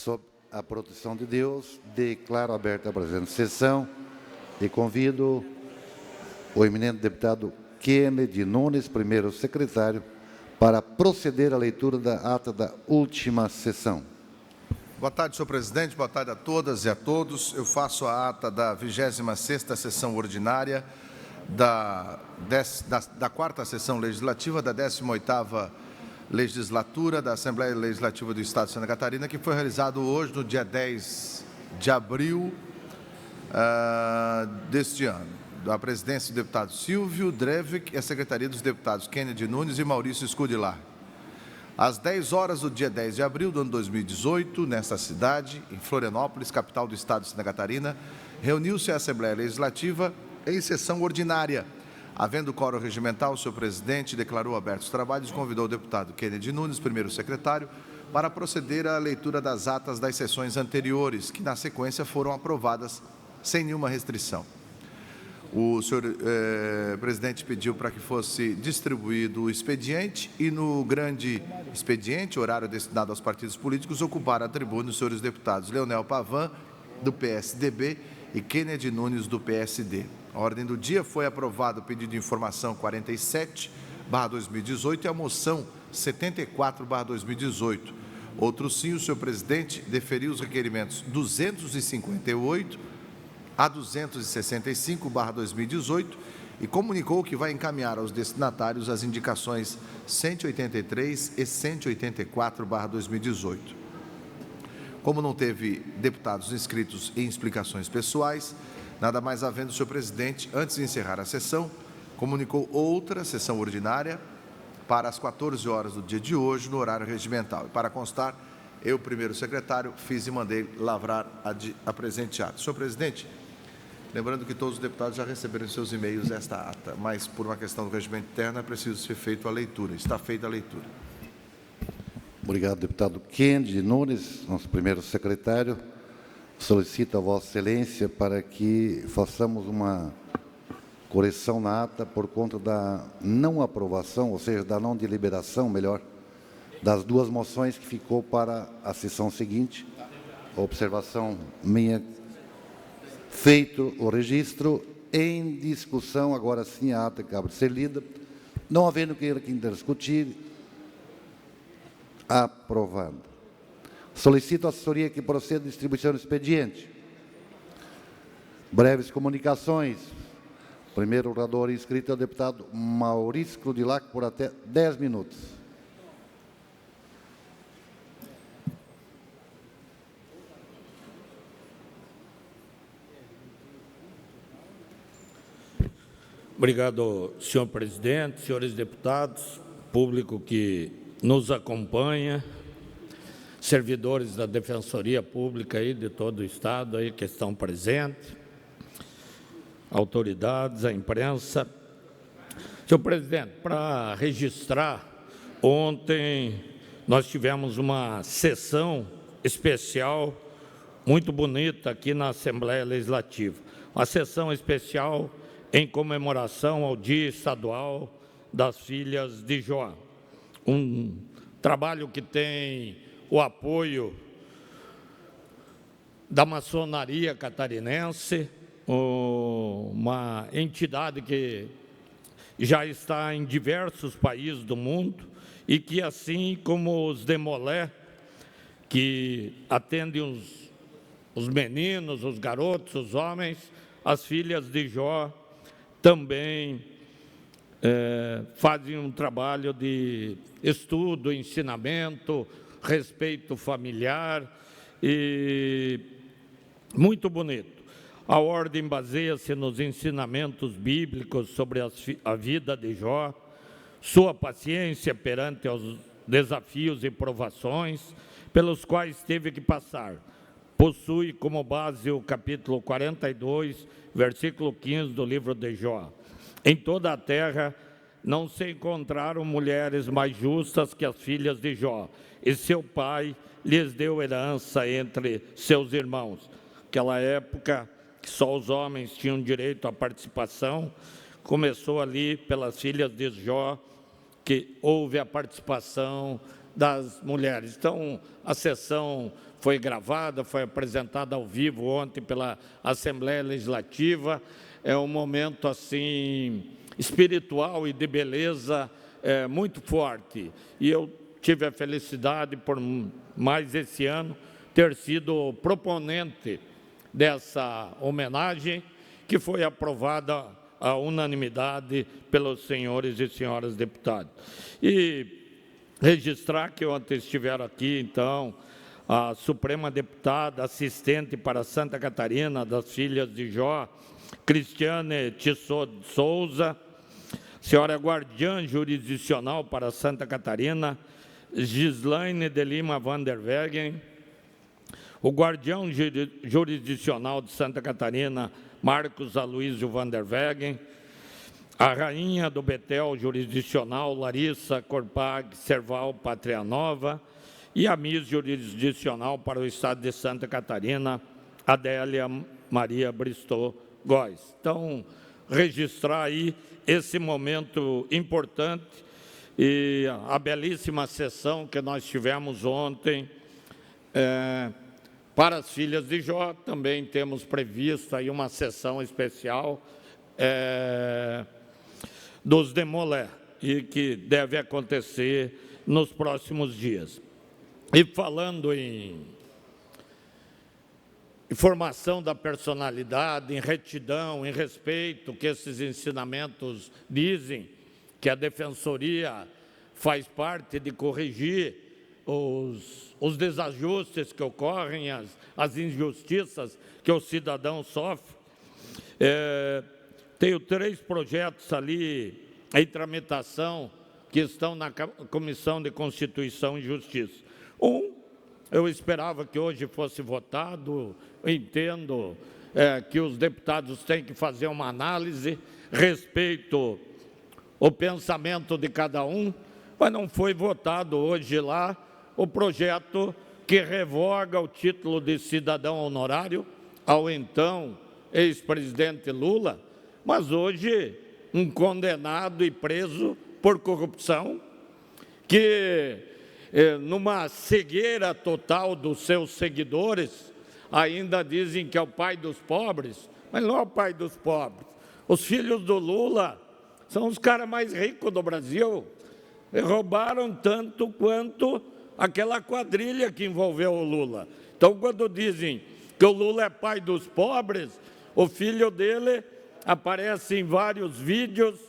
Sob a proteção de Deus, declaro aberta a presente sessão e convido o eminente deputado Kennedy Nunes, primeiro secretário, para proceder à leitura da ata da última sessão. Boa tarde, senhor presidente. Boa tarde a todas e a todos. Eu faço a ata da 26ª sessão ordinária da 4ª sessão legislativa da 18ª legislatura da Assembleia Legislativa do Estado de Santa Catarina, que foi realizado hoje, no dia 10 de abril deste ano. Da presidência do deputado Silvio Drevik e a secretaria dos deputados Kennedy Nunes e Maurício Scudilar. Às 10 horas do dia 10 de abril do ano 2018, nesta cidade, em Florianópolis, capital do Estado de Santa Catarina, reuniu-se a Assembleia Legislativa em sessão ordinária. Havendo quórum regimental, o senhor presidente declarou abertos os trabalhos e convidou o deputado Kennedy Nunes, primeiro secretário, para proceder à leitura das atas das sessões anteriores, que na sequência foram aprovadas sem nenhuma restrição. O senhor presidente pediu para que fosse distribuído o expediente e no grande expediente, horário destinado aos partidos políticos, ocuparam a tribuna os senhores deputados Leonel Pavan, do PSDB, e Kennedy Nunes, do PSD. A ordem do dia foi aprovado o pedido de informação 47/2018 e a moção 74/2018. Outro sim, o senhor presidente deferiu os requerimentos 258 a 265/2018 e comunicou que vai encaminhar aos destinatários as indicações 183 e 184/2018. Como não teve deputados inscritos em explicações pessoais, nada mais havendo, o senhor presidente, antes de encerrar a sessão, comunicou outra sessão ordinária para as 14 horas do dia de hoje, no horário regimental. E para constar, eu, primeiro secretário, fiz e mandei lavrar a presente ata. Senhor presidente, lembrando que todos os deputados já receberam em seus e-mails esta ata, mas por uma questão do regimento interno é preciso ser feita a leitura. Está feita a leitura. Obrigado, deputado Kennedy Nunes, nosso primeiro secretário. Solicito a Vossa Excelência para que façamos uma correção na ata por conta da não aprovação, ou seja, da não deliberação, melhor, das duas moções que ficou para a sessão seguinte. A observação minha, feito o registro, em discussão, agora sim a ata acaba de ser lida, não havendo que discutir, aprovado. Solicito à assessoria que proceda à distribuição do expediente. Breves comunicações. Primeiro orador inscrito é o deputado Maurício Scudilar, por até 10 minutos. Obrigado, senhor presidente, senhores deputados, público que nos acompanha, servidores da Defensoria Pública aí de todo o Estado aí que estão presentes, autoridades, a imprensa. Senhor presidente, para registrar, ontem nós tivemos uma sessão especial muito bonita aqui na Assembleia Legislativa. Uma sessão especial em comemoração ao Dia Estadual das Filhas de Jó. Um trabalho que tem o apoio da maçonaria catarinense, uma entidade que já está em diversos países do mundo e que, assim como os Demolé, que atendem os meninos, os garotos, os homens, as filhas de Jó também fazem um trabalho de estudo, ensinamento, respeito familiar e muito bonito. A ordem baseia-se nos ensinamentos bíblicos sobre a vida de Jó, sua paciência perante os desafios e provações pelos quais teve que passar. Possui como base o capítulo 42, versículo 15 do livro de Jó. Em toda a terra não se encontraram mulheres mais justas que as filhas de Jó, e seu pai lhes deu herança entre seus irmãos. Naquela época, que só os homens tinham direito à participação, começou ali pelas filhas de Jó, que houve a participação das mulheres. Então, a sessão foi gravada, foi apresentada ao vivo ontem pela Assembleia Legislativa. É um momento, assim, espiritual e de beleza muito forte. E eu tive a felicidade, por mais esse ano, ter sido proponente dessa homenagem, que foi aprovada à unanimidade pelos senhores e senhoras deputados. E registrar que ontem estiveram aqui, então, a Suprema Deputada assistente para Santa Catarina, das filhas de Jó, Cristiane Tissot Souza, senhora guardiã jurisdicional para Santa Catarina, Gislaine de Lima van der Wegen, o guardião jurisdicional de Santa Catarina, Marcos Aloysio van der Wegen, a rainha do Betel jurisdicional, Larissa Corpag Serval Pátria Nova, e a Miss jurisdicional para o Estado de Santa Catarina, Adélia Maria Bristol Góes. Então, registrar aí esse momento importante e a belíssima sessão que nós tivemos ontem para as filhas de Jó. Também temos previsto aí uma sessão especial dos Demolé, e que deve acontecer nos próximos dias. E falando em formação da personalidade, em retidão, em respeito, que esses ensinamentos dizem que a Defensoria faz parte de corrigir os desajustes que ocorrem, as injustiças que o cidadão sofre. Tenho 3 projetos ali em tramitação que estão na Comissão de Constituição e Justiça. Eu esperava que hoje fosse votado, entendo que os deputados têm que fazer uma análise, respeito o pensamento de cada um, mas não foi votado hoje lá o projeto que revoga o título de cidadão honorário ao então ex-presidente Lula, mas hoje um condenado e preso por corrupção, que numa cegueira total dos seus seguidores, ainda dizem que é o pai dos pobres, mas não é o pai dos pobres. Os filhos do Lula são os caras mais ricos do Brasil, roubaram tanto quanto aquela quadrilha que envolveu o Lula. Então, quando dizem que o Lula é pai dos pobres, o filho dele aparece em vários vídeos,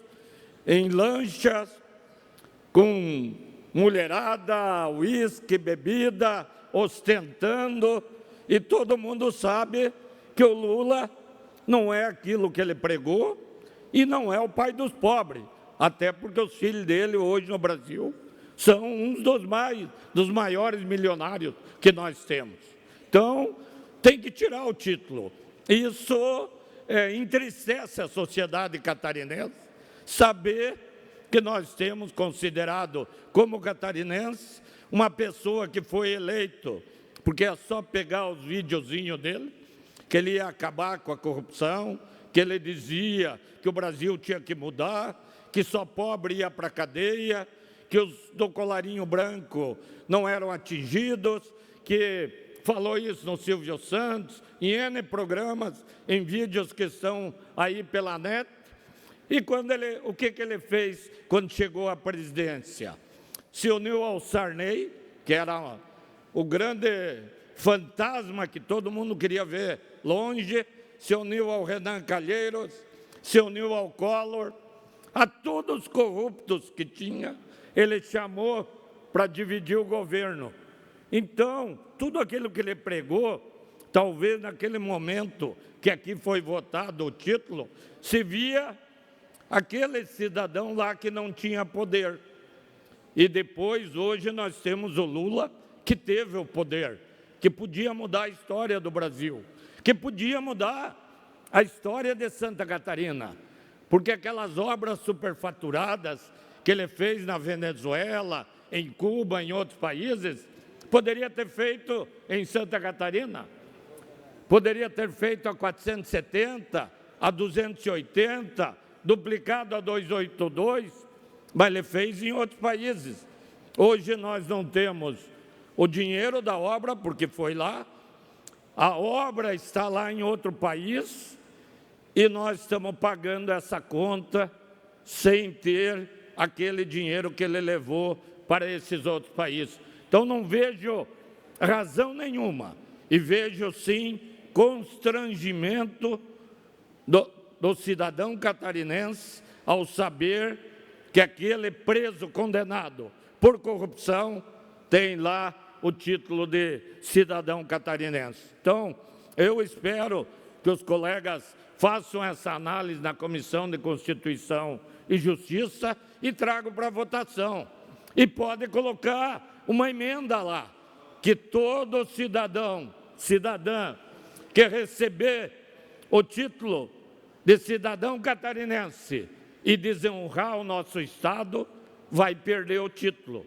em lanchas, com mulherada, uísque, bebida, ostentando, e todo mundo sabe que o Lula não é aquilo que ele pregou e não é o pai dos pobres, até porque os filhos dele hoje no Brasil são uns dos maiores milionários que nós temos. Então, tem que tirar o título. Isso entristece a sociedade catarinense, saber que nós temos considerado como catarinense uma pessoa que foi eleito, porque é só pegar os videozinhos dele, que ele ia acabar com a corrupção, que ele dizia que o Brasil tinha que mudar, que só pobre ia para a cadeia, que os do colarinho branco não eram atingidos, que falou isso no Silvio Santos, em N programas, em vídeos que estão aí pela net. E o que ele fez quando chegou à presidência? Se uniu ao Sarney, que era o grande fantasma que todo mundo queria ver longe, se uniu ao Renan Calheiros, se uniu ao Collor, a todos os corruptos que tinha, ele chamou para dividir o governo. Então, tudo aquilo que ele pregou, talvez naquele momento que aqui foi votado o título, se via aquele cidadão lá que não tinha poder. E depois, hoje, nós temos o Lula, que teve o poder, que podia mudar a história do Brasil, que podia mudar a história de Santa Catarina, porque aquelas obras superfaturadas que ele fez na Venezuela, em Cuba, em outros países, poderia ter feito em Santa Catarina, poderia ter feito a 470, a 280, duplicado a 282, mas ele fez em outros países. Hoje nós não temos o dinheiro da obra, porque foi lá, a obra está lá em outro país, e nós estamos pagando essa conta sem ter aquele dinheiro que ele levou para esses outros países. Então, não vejo razão nenhuma, e vejo, sim, constrangimento do cidadão catarinense ao saber que aquele preso condenado por corrupção tem lá o título de cidadão catarinense. Então, eu espero que os colegas façam essa análise na Comissão de Constituição e Justiça e tragam para votação. E pode colocar uma emenda lá, que todo cidadã que receber o título de cidadão catarinense e desonrar o nosso Estado, vai perder o título,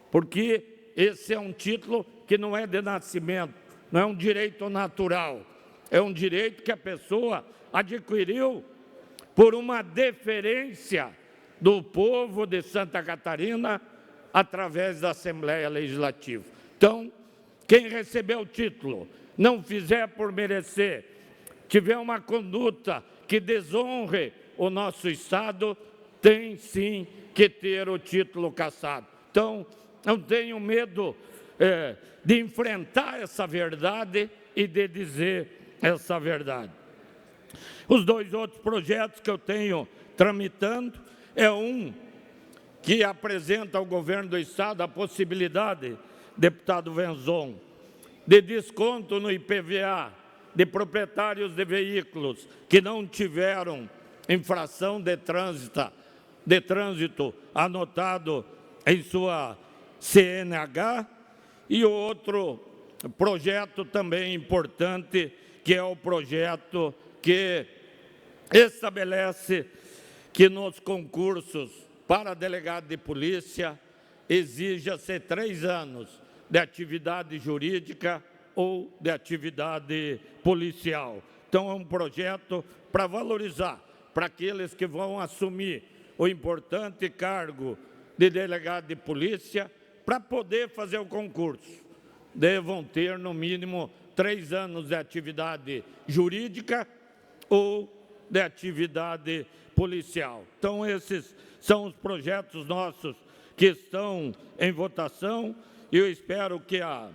porque esse é um título que não é de nascimento, não é um direito natural, é um direito que a pessoa adquiriu por uma deferência do povo de Santa Catarina através da Assembleia Legislativa. Então, quem receber o título, não fizer por merecer, tiver uma conduta que desonre o nosso Estado, tem sim que ter o título cassado. Então, não tenho medo de enfrentar essa verdade e de dizer essa verdade. Os dois outros projetos que eu tenho tramitando é um que apresenta ao governo do Estado a possibilidade, deputado Wenzon, de desconto no IPVA de proprietários de veículos que não tiveram infração de trânsito anotado em sua CNH, e outro projeto também importante, que é o projeto que estabelece que nos concursos para delegado de polícia exija-se 3 anos de atividade jurídica ou de atividade policial. Então, é um projeto para valorizar, para aqueles que vão assumir o importante cargo de delegado de polícia, para poder fazer o concurso. Devam ter, no mínimo, 3 anos de atividade jurídica ou de atividade policial. Então, esses são os projetos nossos que estão em votação, e eu espero que a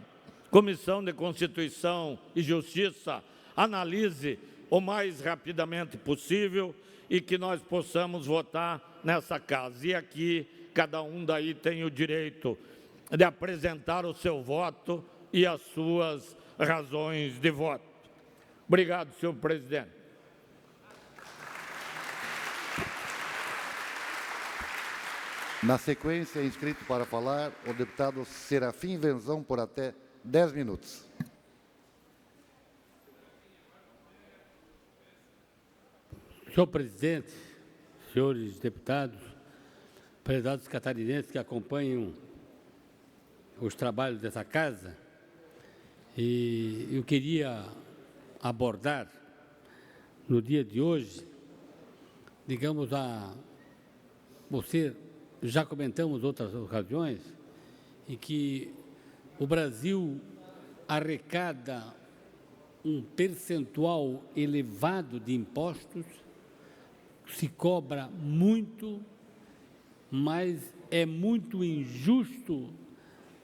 Comissão de Constituição e Justiça analise o mais rapidamente possível e que nós possamos votar nessa casa. E aqui, cada um daí tem o direito de apresentar o seu voto e as suas razões de voto. Obrigado, senhor presidente. Na sequência, inscrito para falar, o deputado Serafim Wenzon, por até 10 minutos. Senhor presidente, senhores deputados, prezados catarinenses que acompanham os trabalhos dessa casa, e eu queria abordar no dia de hoje, digamos, já comentamos outras ocasiões, em que o Brasil arrecada um percentual elevado de impostos, se cobra muito, mas é muito injusto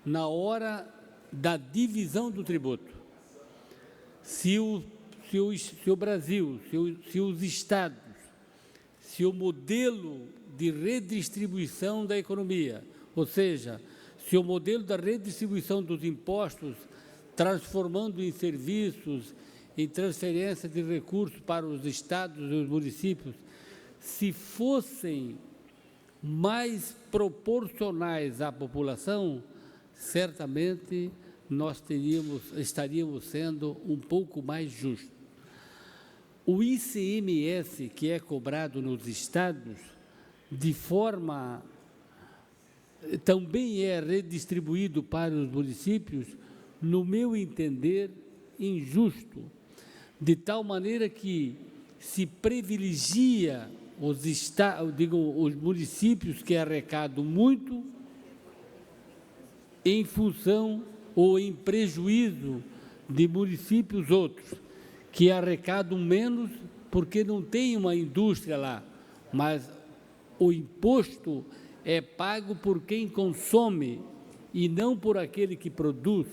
na hora da divisão do tributo. Se o Brasil, se os estados, se o modelo de redistribuição da economia, ou seja, se o modelo da redistribuição dos impostos, transformando em serviços, em transferência de recursos para os estados e os municípios, se fossem mais proporcionais à população, certamente nós estaríamos sendo um pouco mais justos. O ICMS que é cobrado nos estados, de forma também é redistribuído para os municípios, no meu entender, injusto, de tal maneira que se privilegia os municípios que arrecadam muito em função ou em prejuízo de municípios outros, que arrecadam menos porque não tem uma indústria lá, mas o imposto é pago por quem consome e não por aquele que produz.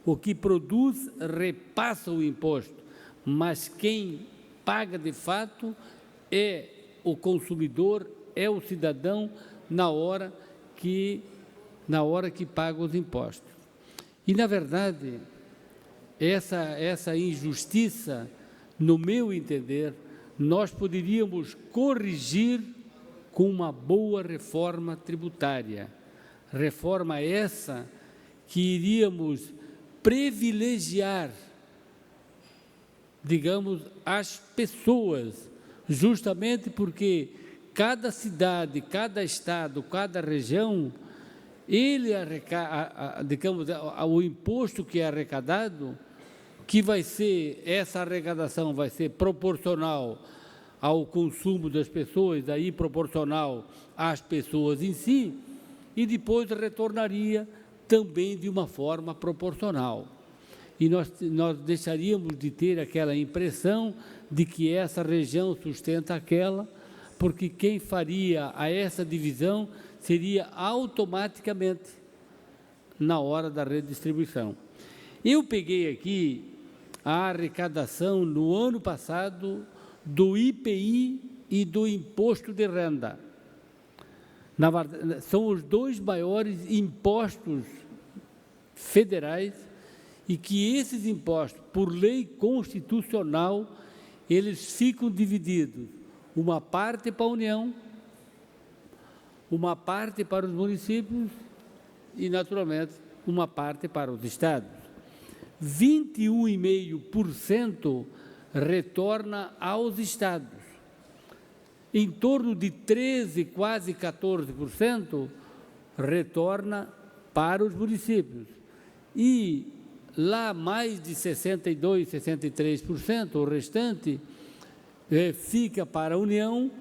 O que produz repassa o imposto, mas quem paga de fato é o consumidor, é o cidadão na hora que paga os impostos. E, na verdade, essa injustiça, no meu entender, nós poderíamos corrigir com uma boa reforma tributária. Reforma essa que iríamos privilegiar, digamos, as pessoas, justamente porque cada cidade, cada estado, cada região, digamos, o imposto que é arrecadado, que vai ser, essa arrecadação vai ser proporcional ao consumo das pessoas, aí proporcional às pessoas em si, e depois retornaria também de uma forma proporcional. E nós deixaríamos de ter aquela impressão de que essa região sustenta aquela, porque quem faria a essa divisão seria automaticamente na hora da redistribuição. Eu peguei aqui a arrecadação no ano passado do IPI e do Imposto de Renda. São os dois maiores impostos federais e que esses impostos, por lei constitucional, eles ficam divididos, uma parte para a União, uma parte para os municípios e, naturalmente, uma parte para os estados. 21,5% retorna aos estados. Em torno de 13%, quase 14%, retorna para os municípios. E lá mais de 62%, 63%, o restante, fica para a União,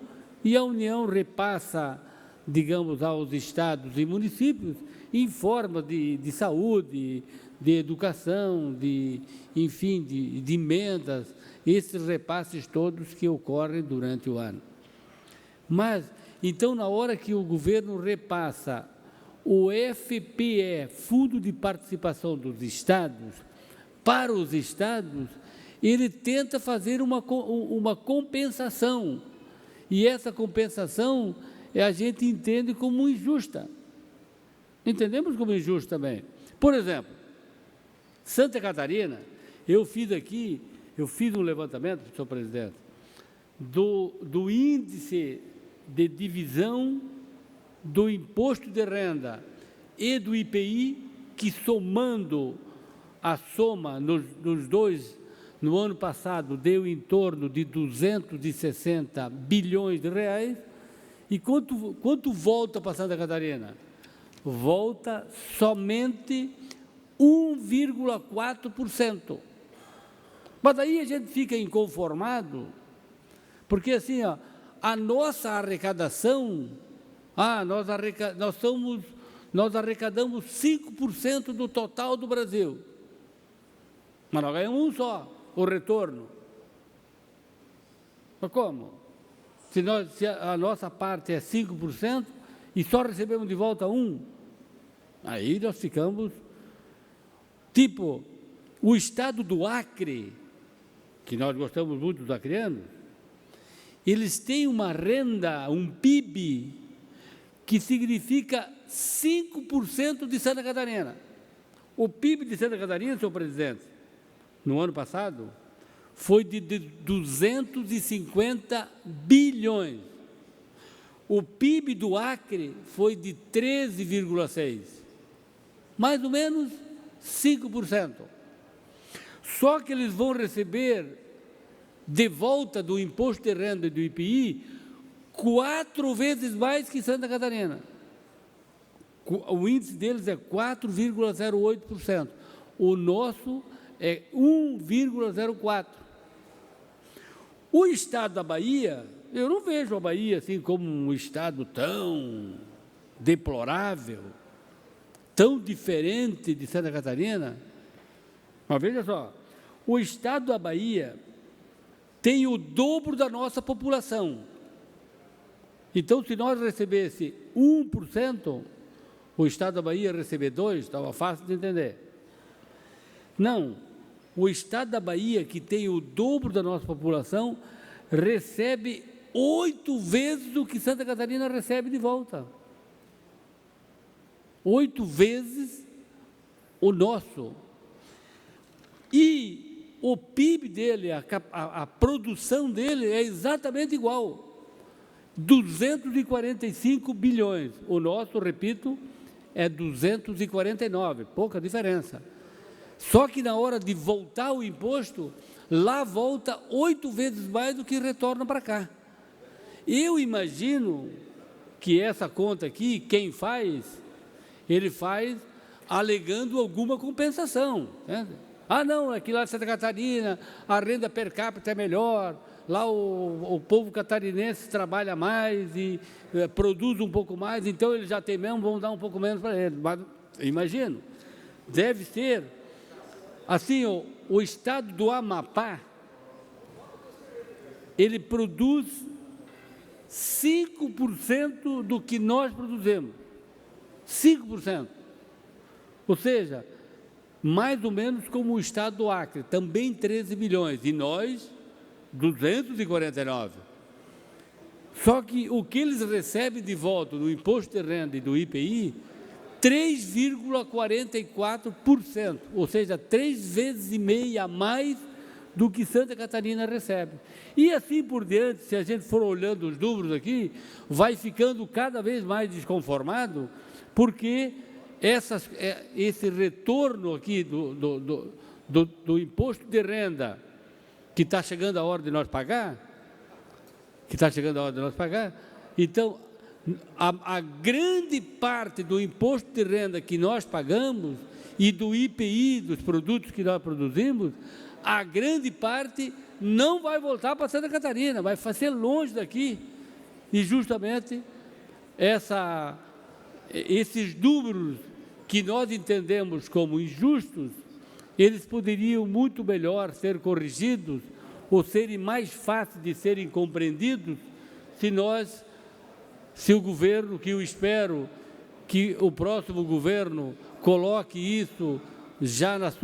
e a União repassa, digamos, aos estados e municípios em forma de saúde, de educação, enfim, de emendas, esses repasses todos que ocorrem durante o ano. Mas, então, na hora que o governo repassa o FPE, Fundo de Participação dos Estados, para os estados, ele tenta fazer uma compensação. E essa compensação a gente entende como injusta. Entendemos como injusta também. Por exemplo, Santa Catarina, eu fiz um levantamento, senhor presidente, do índice de divisão do imposto de renda e do IPI, que somando a soma nos dois, no ano passado, deu em torno de 260 bilhões de reais. E quanto volta para Santa Catarina? Volta somente 1,4%. Mas daí a gente fica inconformado, porque assim, ó, a nossa arrecadação, nós arrecadamos 5% do total do Brasil, mas nós ganhamos um só, o retorno. Mas como? Se a nossa parte é 5% e só recebemos de volta 1%, aí nós ficamos... Tipo, o estado do Acre, que nós gostamos muito dos acreanos, eles têm uma renda, um PIB, que significa 5% de Santa Catarina. O PIB de Santa Catarina, senhor presidente, no ano passado, foi de 250 bilhões. O PIB do Acre foi de 13,6%. Mais ou menos 5%. Só que eles vão receber de volta do imposto de renda e do IPI 4 vezes mais que Santa Catarina. O índice deles é 4,08%. O nosso é 1,04%. O estado da Bahia Eu não vejo a Bahia assim como um estado tão deplorável, tão diferente de Santa Catarina. Mas veja só, o estado da Bahia tem o dobro da nossa população. Então, se nós recebesse 1%, o estado da Bahia ia receber 2%, estava fácil de entender. Não, o estado da Bahia, que tem o dobro da nossa população, recebe 8 vezes o que Santa Catarina recebe de volta. 8 vezes o nosso. E o PIB dele, a produção dele é exatamente igual. 245 bilhões. O nosso, repito, é 249, pouca diferença. Só que na hora de voltar o imposto, lá volta 8 vezes mais do que retorna para cá. Eu imagino que essa conta aqui, quem faz, ele faz alegando alguma compensação. Né? Ah, não, aqui lá em Santa Catarina, a renda per capita é melhor, lá o povo catarinense trabalha mais e produz um pouco mais, então eles já têm mesmo, vão dar um pouco menos para eles. Mas, imagino, deve ser assim, o estado do Amapá, ele produz 5% do que nós produzimos. 5%. Ou seja, mais ou menos como o estado do Acre, também 13 milhões, e nós, 249. Só que o que eles recebem de volta do imposto de renda e do IPI, 3,44%, ou seja, 3 vezes e meia a mais do que Santa Catarina recebe. E assim por diante, se a gente for olhando os números aqui, vai ficando cada vez mais desconformado, porque esse retorno aqui do imposto de renda, que está chegando a hora de nós pagar, então, a grande parte do imposto de renda que nós pagamos e do IPI, dos produtos que nós produzimos, a grande parte não vai voltar para Santa Catarina, vai ser longe daqui. E justamente esses números que nós entendemos como injustos, eles poderiam muito melhor ser corrigidos ou serem mais fáceis de serem compreendidos se o governo, que eu espero que o próximo governo coloque isso já nos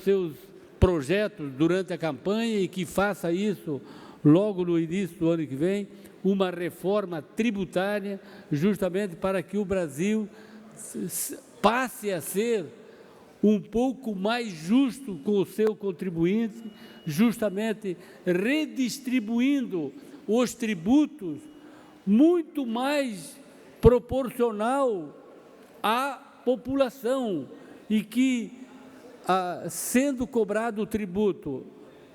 seus projetos durante a campanha e que faça isso logo no início do ano que vem, uma reforma tributária, justamente para que o Brasil passe a ser um pouco mais justo com o seu contribuinte, justamente redistribuindo os tributos muito mais proporcional à população e que, sendo cobrado o tributo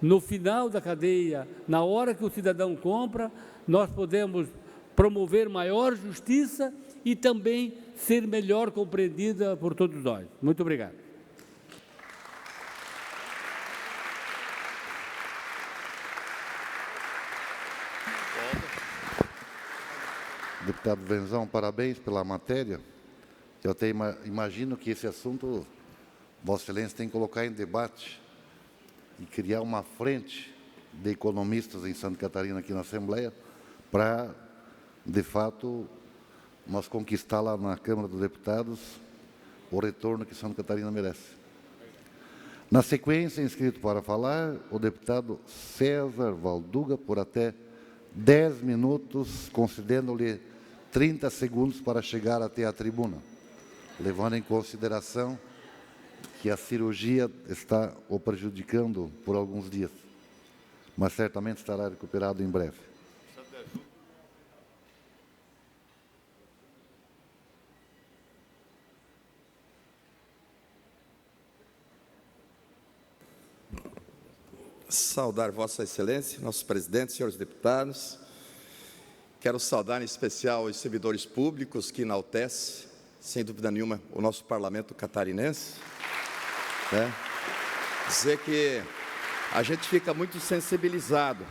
no final da cadeia, na hora que o cidadão compra, nós podemos promover maior justiça e também ser melhor compreendida por todos nós. Muito obrigado. Deputado Venzão, parabéns pela matéria. Eu até imagino que esse assunto, Vossa Excelência tem que colocar em debate e criar uma frente de economistas em Santa Catarina, aqui na Assembleia, para, de fato, nós conquistar lá na Câmara dos Deputados o retorno que Santa Catarina merece. Na sequência, inscrito para falar, o deputado César Valduga, por até 10 minutos, concedendo-lhe 30 segundos para chegar até a tribuna, levando em consideração que a cirurgia está o prejudicando por alguns dias, mas certamente estará recuperado em breve. Saudar Vossa Excelência, nossos presidentes, senhores deputados. Quero saudar em especial os servidores públicos que enaltecem, sem dúvida nenhuma, o nosso parlamento catarinense. Dizer que a gente fica muito sensibilizado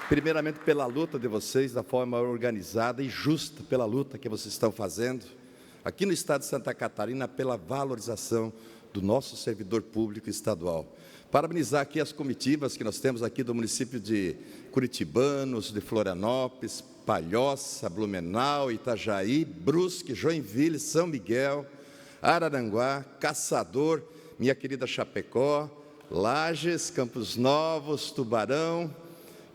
primeiramente pela luta de vocês, da forma organizada e justa, pela luta que vocês estão fazendo, aqui no estado de Santa Catarina, pela valorização do nosso servidor público estadual. Parabenizar aqui as comitivas que nós temos aqui do município de Curitibanos, de Florianópolis, Palhoça, Blumenau, Itajaí, Brusque, Joinville, São Miguel, Araranguá, Caçador, minha querida Chapecó, Lages, Campos Novos, Tubarão,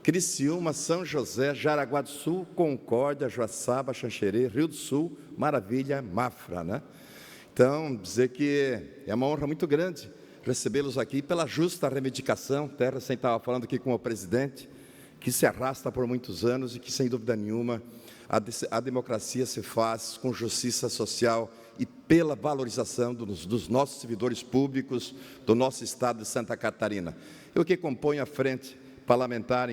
Criciúma, São José, Jaraguá do Sul, Concórdia, Joaçaba, Xanxerê, Rio do Sul, Maravilha, Mafra, né? Então, dizer que é uma honra muito grande recebê-los aqui pela justa reivindicação, Terra, sem estava falando aqui com o presidente, que se arrasta por muitos anos e que, sem dúvida nenhuma, a democracia se faz com justiça social e pela valorização dos nossos servidores públicos do nosso estado de Santa Catarina. Eu que componho a frente parlamentar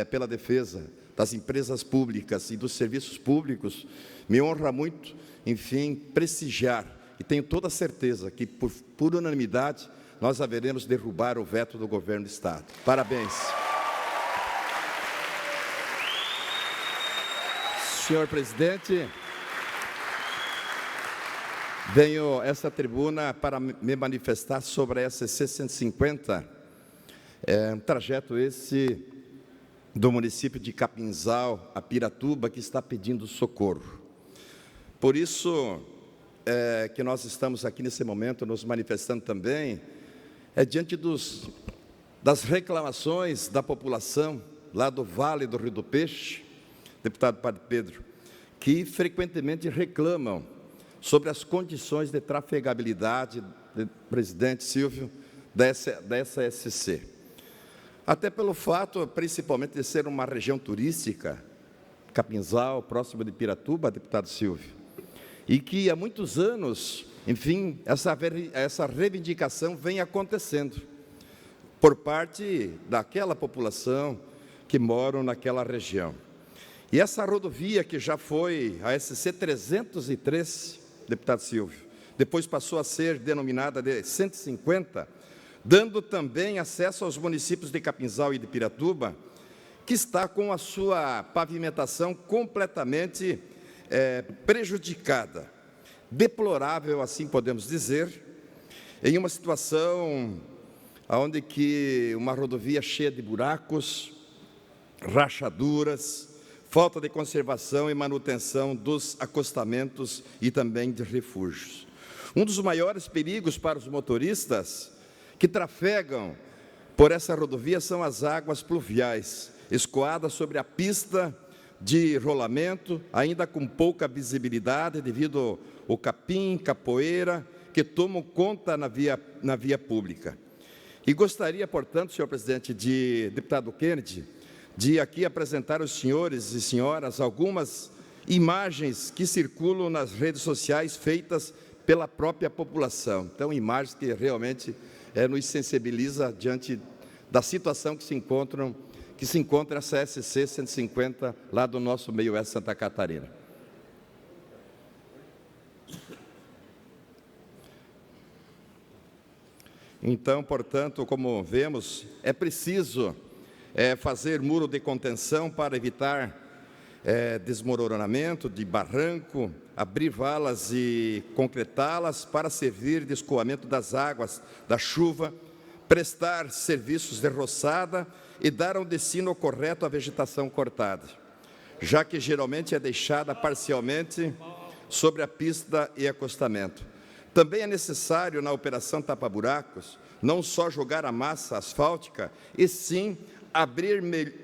pela defesa das empresas públicas e dos serviços públicos, me honra muito, enfim, prestigiar, e tenho toda a certeza que, por unanimidade, nós haveremos derrubar o veto do governo do estado. Parabéns. Senhor presidente, venho a essa tribuna para me manifestar sobre a SC 150, um trajeto esse do município de Capinzal a Piratuba, que está pedindo socorro. Por isso que nós estamos aqui nesse momento nos manifestando também, diante das reclamações da população lá do Vale do Rio do Peixe, deputado Padre Pedro, que frequentemente reclamam sobre as condições de trafegabilidade, presidente Silvio, dessa SC. Até pelo fato, principalmente, de ser uma região turística, Capinzal, próximo de Piratuba, deputado Silvio, e que há muitos anos, enfim, essa reivindicação vem acontecendo por parte daquela população que mora naquela região. E essa rodovia, que já foi a SC 303, deputado Silvio, depois passou a ser denominada de 150, dando também acesso aos municípios de Capinzal e de Piratuba, que está com a sua pavimentação completamente prejudicada, deplorável, assim podemos dizer, em uma situação onde que uma rodovia cheia de buracos, rachaduras, falta de conservação e manutenção dos acostamentos e também de refúgios. Um dos maiores perigos para os motoristas que trafegam por essa rodovia são as águas pluviais, escoadas sobre a pista de rolamento, ainda com pouca visibilidade devido ao capim, capoeira, que tomam conta na via pública. E gostaria, portanto, senhor presidente, deputado Kennedy, de aqui apresentar aos senhores e senhoras algumas imagens que circulam nas redes sociais feitas pela própria população. Então, imagens que realmente nos sensibiliza diante da situação que se encontra essa SC 150 lá do nosso meio oeste Santa Catarina. Então, portanto, como vemos, é preciso fazer muro de contenção para evitar desmoronamento de barranco, abrir valas e concretá-las para servir de escoamento das águas da chuva, prestar serviços de roçada e dar um destino correto à vegetação cortada, já que geralmente é deixada parcialmente sobre a pista e acostamento. Também é necessário, na operação tapa-buracos, não só jogar a massa asfáltica, e sim abrir,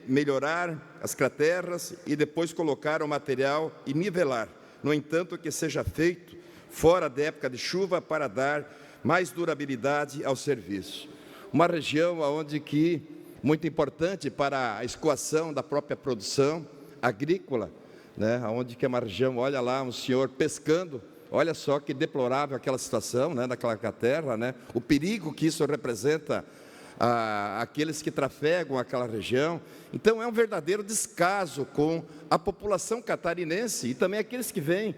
melhorar as crateras e depois colocar o material e nivelar. No entanto, que seja feito fora da época de chuva para dar mais durabilidade ao serviço. Uma região onde muito importante para a escoação da própria produção agrícola, né, onde que é uma região, olha lá, um senhor pescando, olha só que deplorável aquela situação, né, daquela terra, né, o perigo que isso representa aqueles que trafegam aquela região. Então, é um verdadeiro descaso com a população catarinense e também aqueles que vêm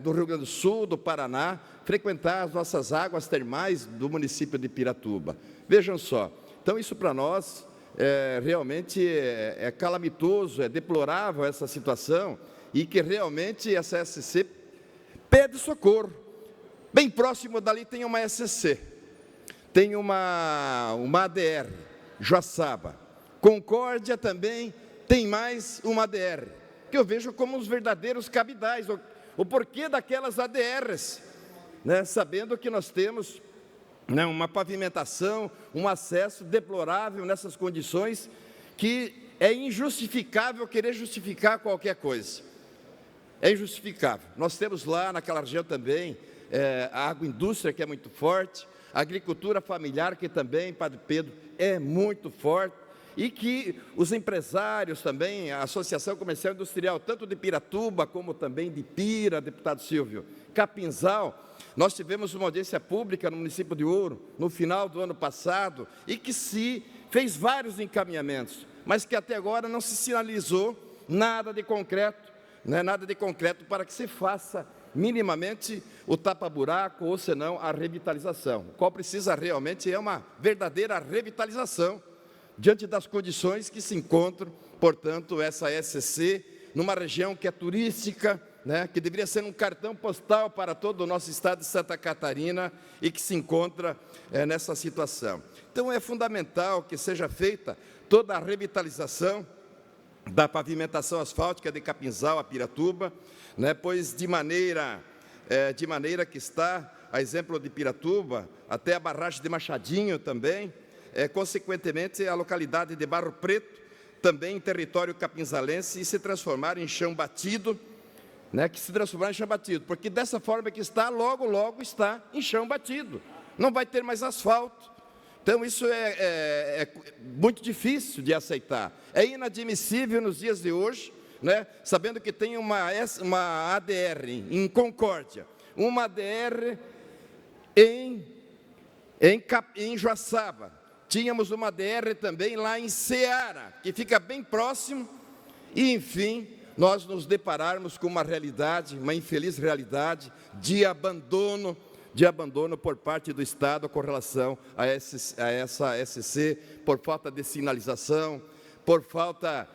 do Rio Grande do Sul, do Paraná, frequentar as nossas águas termais do município de Piratuba. Vejam só, então isso para nós realmente é calamitoso, é deplorável essa situação, e que realmente essa SCC pede socorro. Bem próximo dali tem uma SCC, tem uma ADR, Joaçaba. Concórdia também tem mais uma ADR, que eu vejo como os verdadeiros cabidais. O porquê daquelas ADRs, né? Sabendo que nós temos, né, uma pavimentação, um acesso deplorável nessas condições, que é injustificável querer justificar qualquer coisa. É injustificável. Nós temos lá naquela região também a agroindústria, que é muito forte, a agricultura familiar, que também, Padre Pedro, é muito forte, e que os empresários também, a Associação Comercial e Industrial, tanto de Piratuba como também de Pira, deputado Silvio, Capinzal, nós tivemos uma audiência pública no município de Ouro, no final do ano passado, e que se fez vários encaminhamentos, mas que até agora não se sinalizou nada de concreto, né, nada de concreto para que se faça minimamente o tapa-buraco, ou senão a revitalização. O qual precisa realmente é uma verdadeira revitalização, diante das condições que se encontram, portanto, essa SCC, numa região que é turística, né, que deveria ser um cartão postal para todo o nosso estado de Santa Catarina, e que se encontra nessa situação. Então, é fundamental que seja feita toda a revitalização da pavimentação asfáltica de Capinzal a Piratuba, né, pois de maneira que está, a exemplo de Piratuba, até a barragem de Machadinho também, consequentemente, a localidade de Barro Preto, também em território capinzalense, e se transformar em chão batido, né, porque dessa forma que está, logo, logo está em chão batido, não vai ter mais asfalto. Então, isso é muito difícil de aceitar, é inadmissível nos dias de hoje, né, sabendo que tem uma ADR em Concórdia, uma ADR em Joaçaba, tínhamos uma ADR também lá em Ceará, que fica bem próximo, e, enfim, nós nos depararmos com uma realidade, uma infeliz realidade de abandono por parte do Estado com relação a essa SC, por falta de sinalização, por falta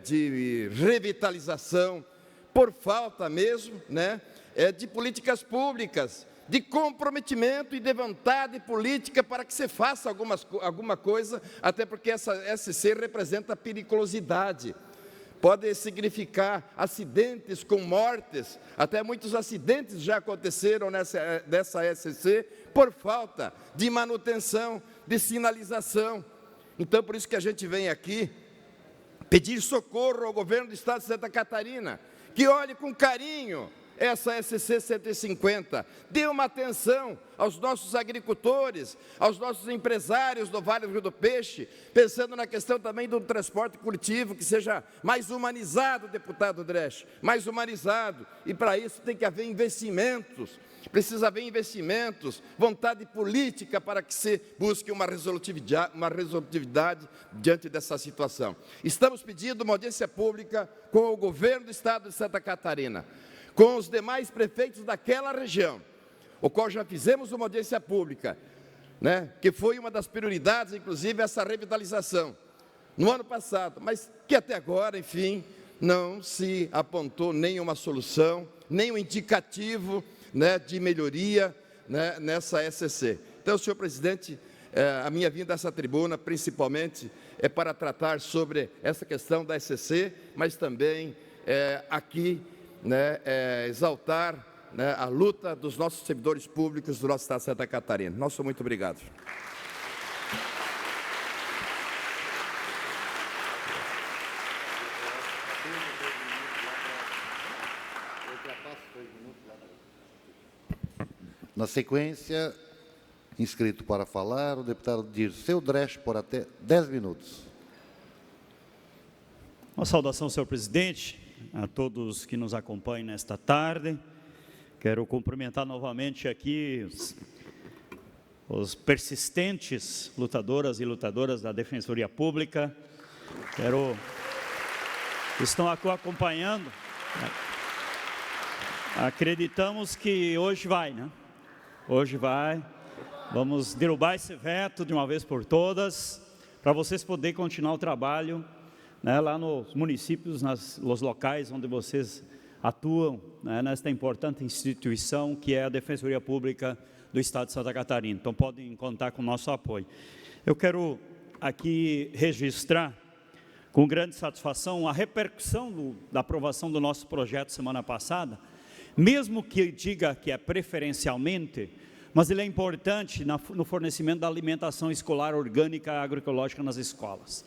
de revitalização, por falta mesmo, né, de políticas públicas, de comprometimento e de vontade política para que se faça alguma coisa, até porque essa SC representa periculosidade. Pode significar acidentes com mortes, até muitos acidentes já aconteceram dessa SC por falta de manutenção, de sinalização. Então, por isso que a gente vem aqui pedir socorro ao governo do estado de Santa Catarina, que olhe com carinho essa SC 150, dê uma atenção aos nossos agricultores, aos nossos empresários do Vale do Rio do Peixe, pensando na questão também do transporte coletivo, que seja mais humanizado, deputado Dresch, mais humanizado, e para isso tem que haver investimentos, precisa haver investimentos, vontade política para que se busque uma resolutividade diante dessa situação. Estamos pedindo uma audiência pública com o governo do estado de Santa Catarina, com os demais prefeitos daquela região, o qual já fizemos uma audiência pública, né, que foi uma das prioridades, inclusive, essa revitalização, no ano passado, mas que até agora, enfim, não se apontou nenhuma solução, nenhum indicativo, né, de melhoria, né, nessa SCC. Então, senhor presidente, a minha vinda a essa tribuna, principalmente, é para tratar sobre essa questão da SCC, mas também aqui, né, exaltar, né, a luta dos nossos servidores públicos do nosso estado de Santa Catarina. Nosso muito obrigado. Na sequência, inscrito para falar, o deputado Dirceu Dresch, por até 10 minutos. Uma saudação, senhor presidente, a todos que nos acompanham nesta tarde. Quero cumprimentar novamente aqui os persistentes lutadoras e lutadoras da Defensoria Pública. Estão aqui acompanhando. Acreditamos que hoje vai, né? Hoje vai. Vamos derrubar esse veto de uma vez por todas, para vocês poderem continuar o trabalho, né, lá nos municípios, nos locais onde vocês atuam, né, nesta importante instituição que é a Defensoria Pública do Estado de Santa Catarina. Então, podem contar com o nosso apoio. Eu quero aqui registrar, com grande satisfação, a repercussão da aprovação do nosso projeto semana passada, mesmo que diga que é preferencialmente, mas ele é importante no fornecimento da alimentação escolar orgânica e agroecológica nas escolas.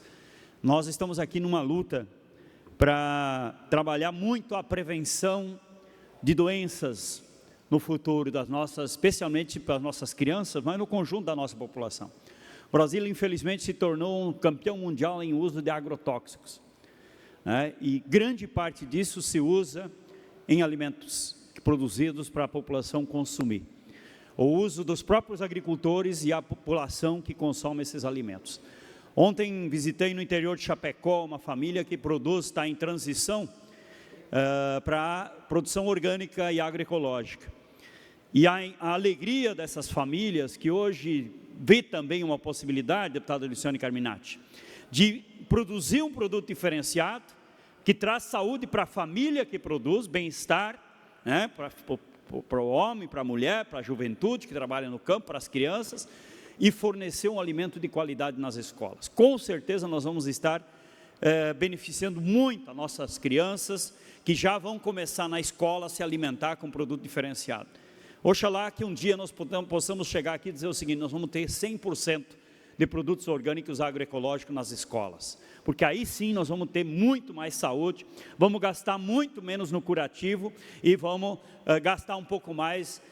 Nós estamos aqui numa luta para trabalhar muito a prevenção de doenças no futuro das nossas, especialmente para as nossas crianças, mas no conjunto da nossa população. O Brasil, infelizmente, se tornou um campeão mundial em uso de agrotóxicos, né? E grande parte disso se usa em alimentos produzidos para a população consumir. O uso dos próprios agricultores e a população que consome esses alimentos. Ontem visitei no interior de Chapecó uma família que está em transição para a produção orgânica e agroecológica. E a alegria dessas famílias, que hoje vê também uma possibilidade, deputada Luciane Carminati, de produzir um produto diferenciado, que traz saúde para a família que produz, bem-estar, né, para o homem, para a mulher, para a juventude que trabalha no campo, para as crianças, e fornecer um alimento de qualidade nas escolas. Com certeza nós vamos estar beneficiando muito as nossas crianças, que já vão começar na escola a se alimentar com produto diferenciado. Oxalá que um dia nós possamos chegar aqui e dizer o seguinte: nós vamos ter 100% de produtos orgânicos agroecológicos nas escolas, porque aí sim nós vamos ter muito mais saúde, vamos gastar muito menos no curativo e vamos gastar um pouco mais,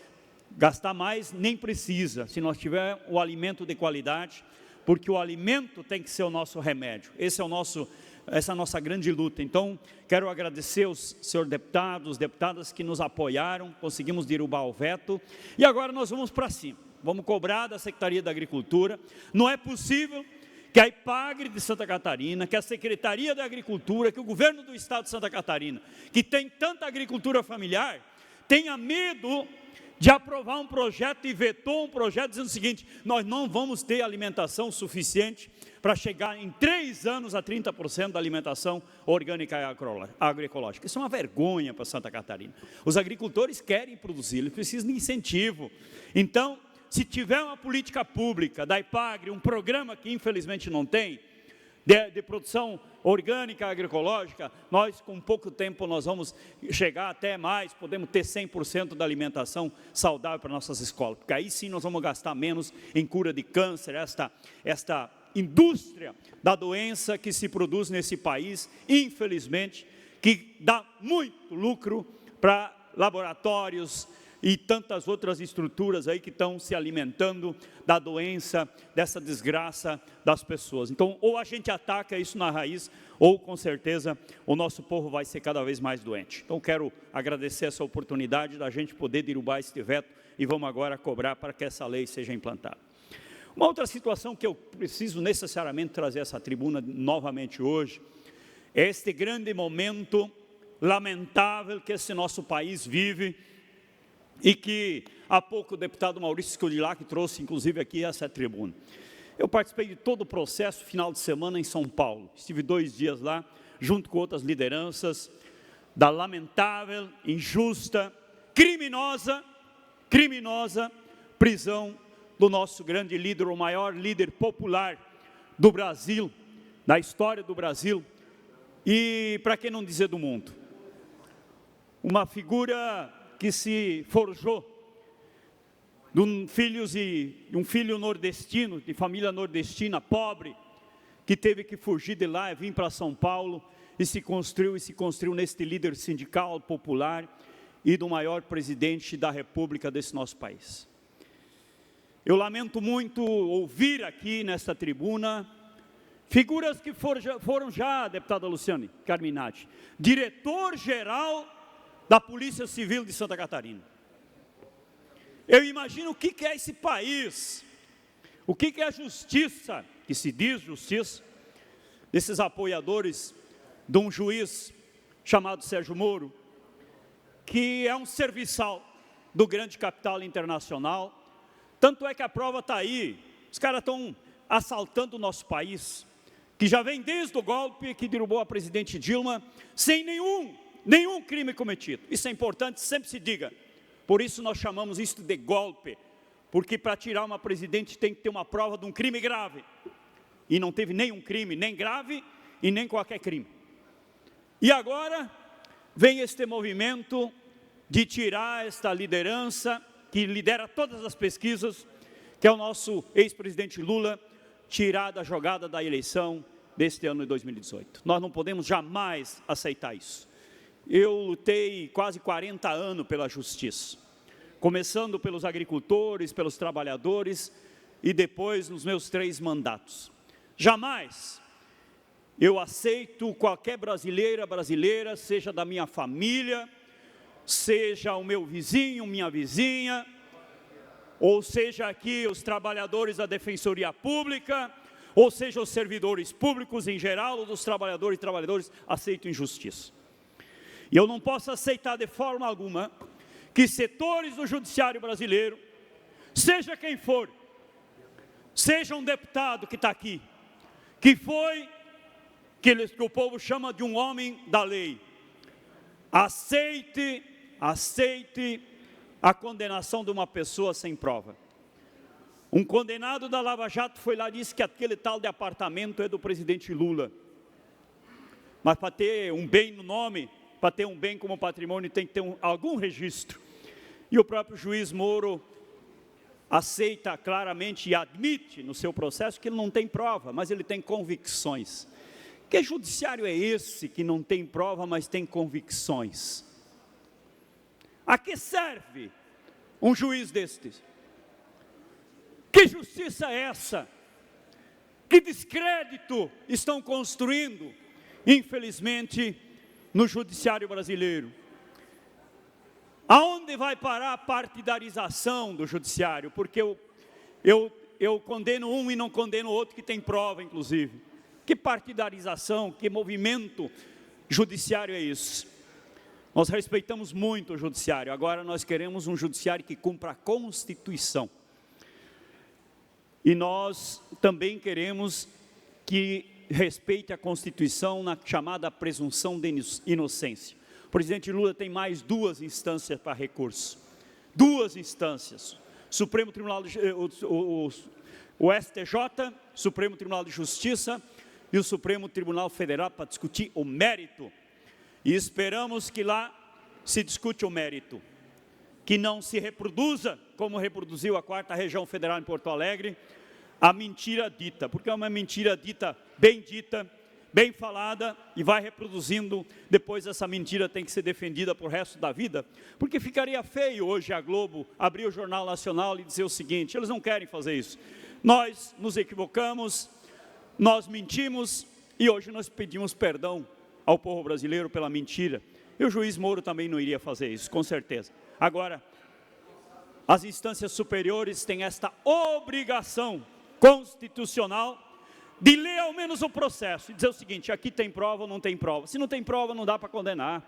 gastar mais nem precisa, se nós tivermos o alimento de qualidade, porque o alimento tem que ser o nosso remédio. Essa é a nossa grande luta. Então, quero agradecer aos senhores deputados, deputadas que nos apoiaram, conseguimos derrubar o veto, e agora nós vamos para cima, vamos cobrar da Secretaria da Agricultura. Não é possível que a IPAGRE de Santa Catarina, que a Secretaria da Agricultura, que o governo do Estado de Santa Catarina, que tem tanta agricultura familiar, tenha medo de aprovar um projeto e vetou um projeto dizendo o seguinte: nós não vamos ter alimentação suficiente para chegar em 3 anos a 30% da alimentação orgânica e agroecológica. Isso é uma vergonha para Santa Catarina. Os agricultores querem produzir, eles precisam de incentivo. Então, se tiver uma política pública da IPAGRE, um programa que infelizmente não tem, de produção orgânica, agroecológica, nós com pouco tempo nós vamos chegar até mais, podemos ter 100% da alimentação saudável para nossas escolas, porque aí sim nós vamos gastar menos em cura de câncer, esta indústria da doença que se produz nesse país, infelizmente, que dá muito lucro para laboratórios e tantas outras estruturas aí que estão se alimentando da doença, dessa desgraça das pessoas. Então, ou a gente ataca isso na raiz, ou com certeza o nosso povo vai ser cada vez mais doente. Então, quero agradecer essa oportunidade da gente poder derrubar este veto e vamos agora cobrar para que essa lei seja implantada. Uma outra situação que eu preciso necessariamente trazer essa tribuna novamente hoje, é este grande momento lamentável que esse nosso país vive, e que há pouco o deputado Maurício Scudillar trouxe inclusive aqui essa tribuna. Eu participei de todo o processo final de semana em São Paulo, estive 2 dias lá, junto com outras lideranças, da lamentável, injusta, criminosa prisão do nosso grande líder, o maior líder popular do Brasil, da história do Brasil, e para que não dizer do mundo, uma figura que se forjou de um filho nordestino, de família nordestina, pobre, que teve que fugir de lá e vir para São Paulo, e se construiu neste líder sindical popular e do maior presidente da República desse nosso país. Eu lamento muito ouvir aqui nesta tribuna figuras que foram já, deputada Luciane Carminati, diretor-geral da Polícia Civil de Santa Catarina. Eu imagino o que é esse país, o que é a justiça, que se diz justiça, desses apoiadores de um juiz chamado Sérgio Moro, que é um serviçal do grande capital internacional. Tanto é que a prova está aí, os caras estão assaltando o nosso país, que já vem desde o golpe que derrubou a presidente Dilma, sem nenhum crime cometido. Isso é importante, sempre se diga. Por isso nós chamamos isso de golpe, porque para tirar uma presidente tem que ter uma prova de um crime grave. E não teve nenhum crime, nem grave e nem qualquer crime. E agora vem este movimento de tirar esta liderança, que lidera todas as pesquisas, que é o nosso ex-presidente Lula, tirar da jogada da eleição deste ano de 2018. Nós não podemos jamais aceitar isso. Eu lutei quase 40 anos pela justiça, começando pelos agricultores, pelos trabalhadores e depois nos meus 3 mandatos. Jamais eu aceito qualquer brasileira, seja da minha família, seja o meu vizinho, minha vizinha, ou seja aqui os trabalhadores da Defensoria Pública, ou seja os servidores públicos em geral, ou dos trabalhadores e trabalhadoras, aceitam injustiça. E eu não posso aceitar de forma alguma que setores do judiciário brasileiro, seja quem for, seja um deputado que está aqui, que o povo chama de um homem da lei, aceite a condenação de uma pessoa sem prova. Um condenado da Lava Jato foi lá e disse que aquele tal de apartamento é do presidente Lula. Mas para ter um bem no nome, para ter um bem como patrimônio, tem que ter algum registro. E o próprio juiz Moro aceita claramente e admite no seu processo que ele não tem prova, mas ele tem convicções. Que judiciário é esse que não tem prova, mas tem convicções? A que serve um juiz destes? Que justiça é essa? Que descrédito estão construindo, infelizmente, no judiciário brasileiro? Aonde vai parar a partidarização do judiciário? Porque eu condeno um e não condeno outro que tem prova, inclusive. Que partidarização, que movimento judiciário é isso? Nós respeitamos muito o judiciário, agora nós queremos um judiciário que cumpra a Constituição. E nós também queremos que respeite a Constituição na chamada presunção de inocência. O presidente Lula tem mais 2 instâncias para recurso. 2 instâncias. Supremo Tribunal o STJ, Supremo Tribunal de Justiça e o Supremo Tribunal Federal para discutir o mérito. E esperamos que lá se discute o mérito. Que não se reproduza, como reproduziu a 4ª Região Federal em Porto Alegre, a mentira dita, porque é uma mentira dita, bem falada, e vai reproduzindo, depois essa mentira tem que ser defendida por resto da vida, porque ficaria feio hoje a Globo abrir o Jornal Nacional e dizer o seguinte: eles não querem fazer isso, nós nos equivocamos, nós mentimos, e hoje nós pedimos perdão ao povo brasileiro pela mentira. E o juiz Moro também não iria fazer isso, com certeza. Agora, as instâncias superiores têm esta obrigação constitucional de ler ao menos o processo e dizer o seguinte: aqui tem prova ou não tem prova. Se não tem prova, não dá para condenar.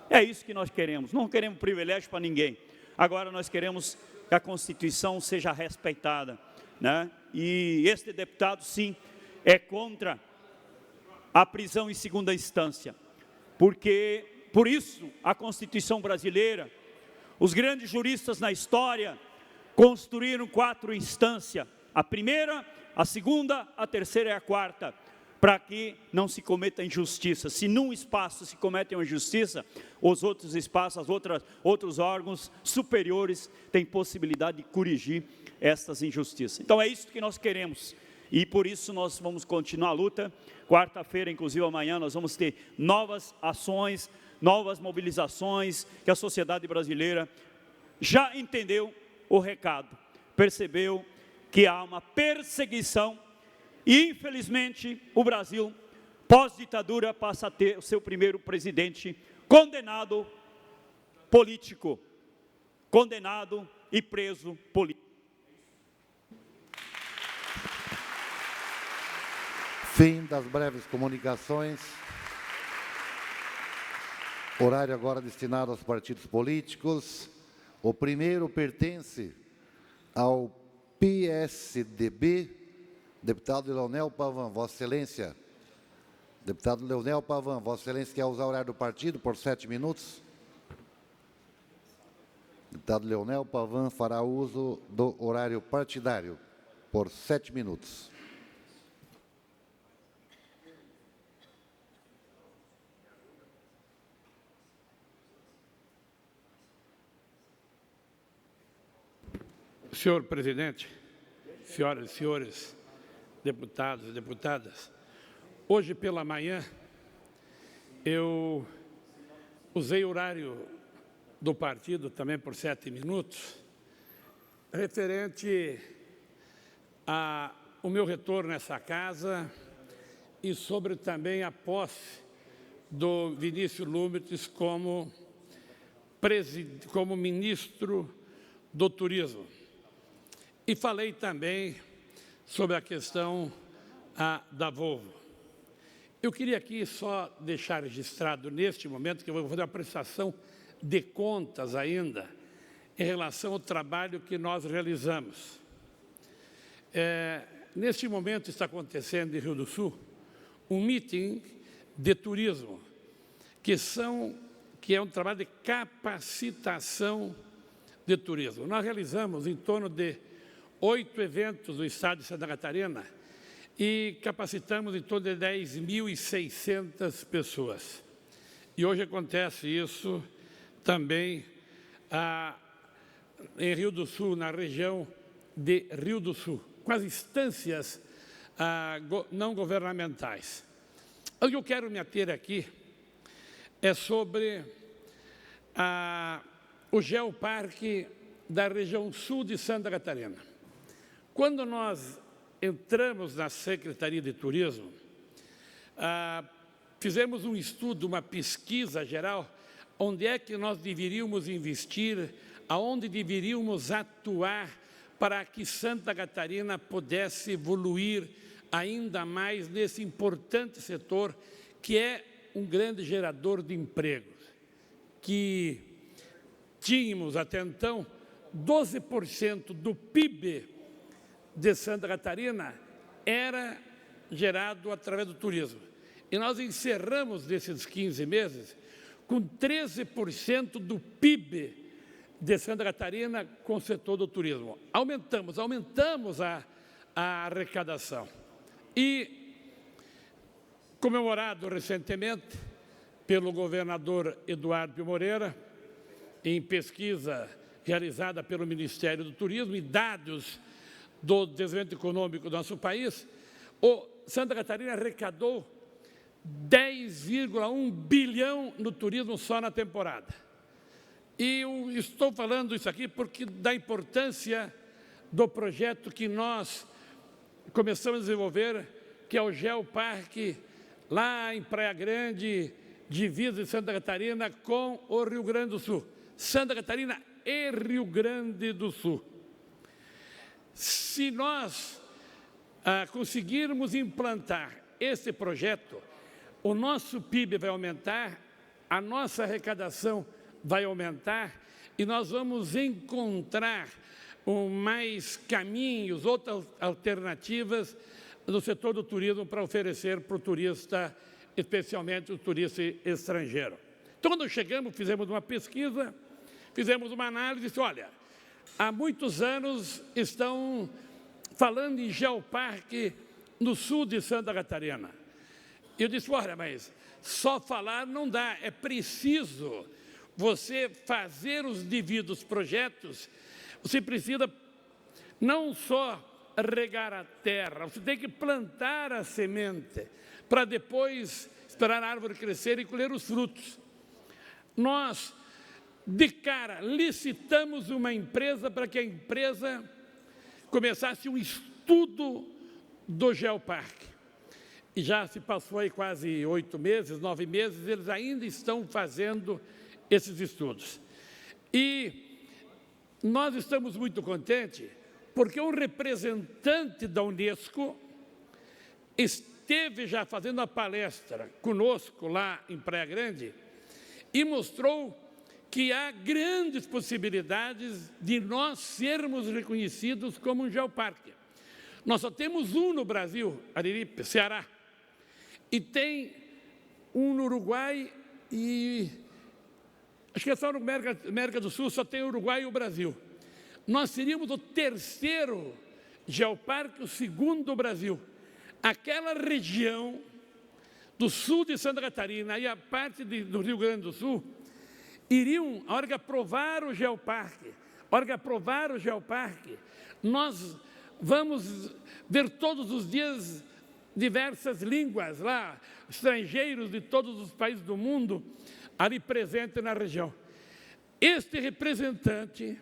É isso que nós queremos. Não queremos privilégio para ninguém. Agora nós queremos que a Constituição seja respeitada, né? E este deputado, sim, é contra a prisão em segunda instância, porque por isso a Constituição brasileira, os grandes juristas na história construíram 4 instâncias: a primeira, a segunda, a terceira e a 4ª, para que não se cometa injustiça. Se num espaço se comete uma injustiça, os outros espaços, outros órgãos superiores têm possibilidade de corrigir estas injustiças. Então é isso que nós queremos. E por isso nós vamos continuar a luta. 4ª-feira, inclusive amanhã, nós vamos ter novas ações, novas mobilizações, que a sociedade brasileira já entendeu o recado, percebeu que há uma perseguição e, infelizmente, o Brasil, pós-ditadura, passa a ter o seu primeiro presidente condenado político, condenado e preso político. Fim das breves comunicações. Horário agora destinado aos partidos políticos. O primeiro pertence ao PSDB, Deputado Leonel Pavan, Vossa Excelência. Deputado Leonel Pavan, Vossa Excelência quer usar o horário do partido por 7 minutos? Deputado Leonel Pavan fará uso do horário partidário por 7 minutos. Senhor presidente, senhoras e senhores deputados e deputadas, hoje pela manhã eu usei o horário do partido também por 7 minutos, referente ao meu retorno nessa casa e sobre também a posse do Vinícius Lumertz como ministro do Turismo. E falei também sobre a questão da Volvo. Eu queria aqui só deixar registrado neste momento que eu vou fazer uma prestação de contas ainda em relação ao trabalho que nós realizamos. Neste momento está acontecendo em Rio do Sul um meeting de turismo, que é um trabalho de capacitação de turismo. Nós realizamos em torno de 8 eventos no estado de Santa Catarina e capacitamos em torno de 10.600 pessoas. E hoje acontece isso também em Rio do Sul, na região de Rio do Sul, com as instâncias não governamentais. O que eu quero me ater aqui é sobre o Geoparque da região sul de Santa Catarina. Quando nós entramos na Secretaria de Turismo, fizemos um estudo, uma pesquisa geral, onde é que nós deveríamos investir, aonde deveríamos atuar para que Santa Catarina pudesse evoluir ainda mais nesse importante setor, que é um grande gerador de empregos, que tínhamos até então 12% do PIB de Santa Catarina era gerado através do turismo. E nós encerramos nesses 15 meses com 13% do PIB de Santa Catarina com o setor do turismo. Aumentamos a arrecadação. E, comemorado recentemente pelo governador Eduardo Moreira, em pesquisa realizada pelo Ministério do Turismo e dados do desenvolvimento econômico do nosso país, Santa Catarina arrecadou 10,1 bilhão no turismo só na temporada. E eu estou falando isso aqui porque da importância do projeto que nós começamos a desenvolver, que é o Geoparque, lá em Praia Grande, divisa de Santa Catarina com o Rio Grande do Sul. Santa Catarina e Rio Grande do Sul. Se nós conseguirmos implantar esse projeto, o nosso PIB vai aumentar, a nossa arrecadação vai aumentar e nós vamos encontrar mais caminhos, outras alternativas no setor do turismo para oferecer para o turista, especialmente o turista estrangeiro. Então, quando chegamos, fizemos uma pesquisa, fizemos uma análise e disse, olha, há muitos anos estão falando em geoparque no sul de Santa Catarina. Eu disse, olha, mas só falar não dá, é preciso você fazer os devidos projetos, você precisa não só regar a terra, você tem que plantar a semente para depois esperar a árvore crescer e colher os frutos. Nós, de cara, licitamos uma empresa para que a empresa começasse um estudo do geoparque. E já se passou aí quase 8 meses, 9 meses, eles ainda estão fazendo esses estudos. E nós estamos muito contentes porque um representante da Unesco esteve já fazendo uma palestra conosco lá em Praia Grande e mostrou que há grandes possibilidades de nós sermos reconhecidos como um geoparque. Nós só temos um no Brasil, Ariripe, Ceará. E tem um no Uruguai e... acho que é só no América do Sul, só tem o Uruguai e o Brasil. Nós seríamos o terceiro geoparque, o segundo do Brasil. Aquela região do sul de Santa Catarina e a parte do Rio Grande do Sul iriam, a hora que aprovar o geoparque, nós vamos ver todos os dias diversas línguas lá, estrangeiros de todos os países do mundo ali presentes na região. Este representante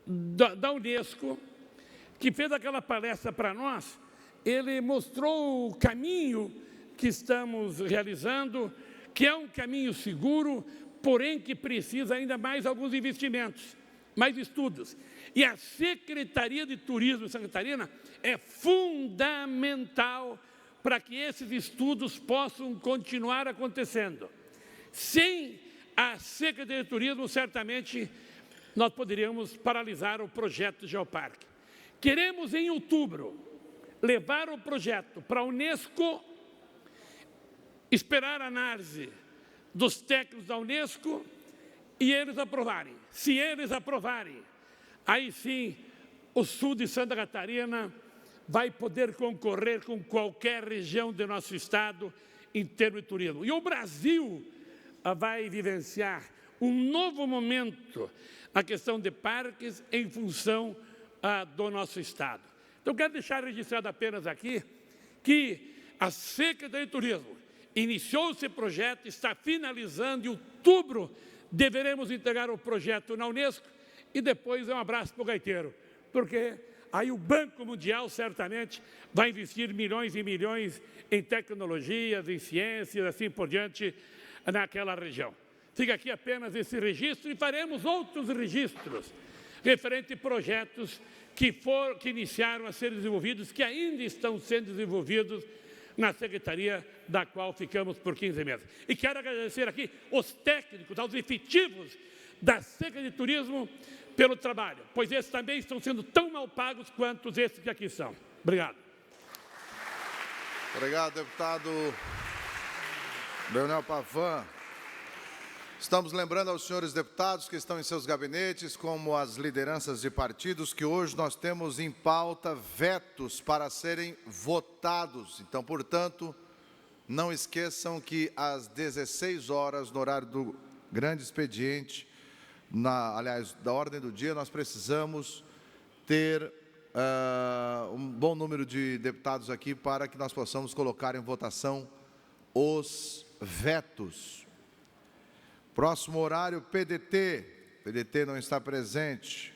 da Unesco, que fez aquela palestra para nós, ele mostrou o caminho que estamos realizando, que é um caminho seguro, porém que precisa ainda mais alguns investimentos, mais estudos. E a Secretaria de Turismo de Santa Catarina é fundamental para que esses estudos possam continuar acontecendo. Sem a Secretaria de Turismo, certamente, nós poderíamos paralisar o projeto Geoparque. Queremos, em outubro, levar o projeto para a Unesco, esperar a análise dos técnicos da Unesco e eles aprovarem. Se eles aprovarem, aí sim o sul de Santa Catarina vai poder concorrer com qualquer região do nosso estado em termos de turismo. E o Brasil vai vivenciar um novo momento na questão de parques em função do nosso estado. Então, quero deixar registrado apenas aqui que a Secretaria de Turismo iniciou esse projeto, está finalizando, em outubro deveremos entregar o projeto na Unesco e depois um abraço para o gaiteiro, porque aí o Banco Mundial certamente vai investir milhões e milhões em tecnologias, em ciências, assim por diante, naquela região. Fica aqui apenas esse registro e faremos outros registros referente a projetos que iniciaram a ser desenvolvidos, que ainda estão sendo desenvolvidos na secretaria da qual ficamos por 15 meses. E quero agradecer aqui os técnicos, aos efetivos da Secretaria de Turismo pelo trabalho, pois esses também estão sendo tão mal pagos quanto esses que aqui são. Obrigado. Obrigado, deputado Leonel Pavan. Estamos lembrando aos senhores deputados que estão em seus gabinetes, como as lideranças de partidos, que hoje nós temos em pauta vetos para serem votados. Então, portanto, não esqueçam que às 16 horas, no horário do grande expediente, aliás, da ordem do dia, nós precisamos ter um bom número de deputados aqui para que nós possamos colocar em votação os vetos. Próximo horário, PDT. PDT não está presente.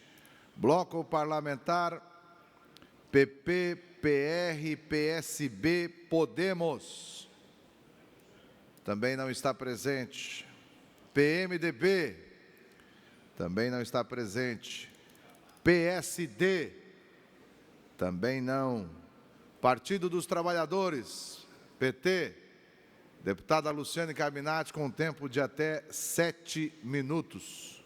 Bloco Parlamentar, PP, PR, PSB, Podemos. Também não está presente. PMDB. Também não está presente. PSD. Também não. Partido dos Trabalhadores, PT. Deputada Luciane Carminati, com tempo de até 7 minutos.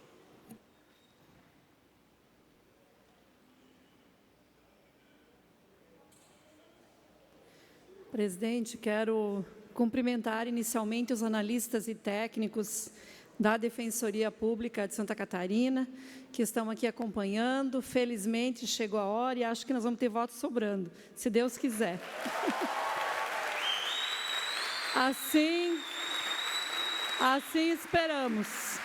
Presidente, quero cumprimentar inicialmente os analistas e técnicos da Defensoria Pública de Santa Catarina, que estão aqui acompanhando. Felizmente, chegou a hora e acho que nós vamos ter votos sobrando, se Deus quiser. Assim esperamos.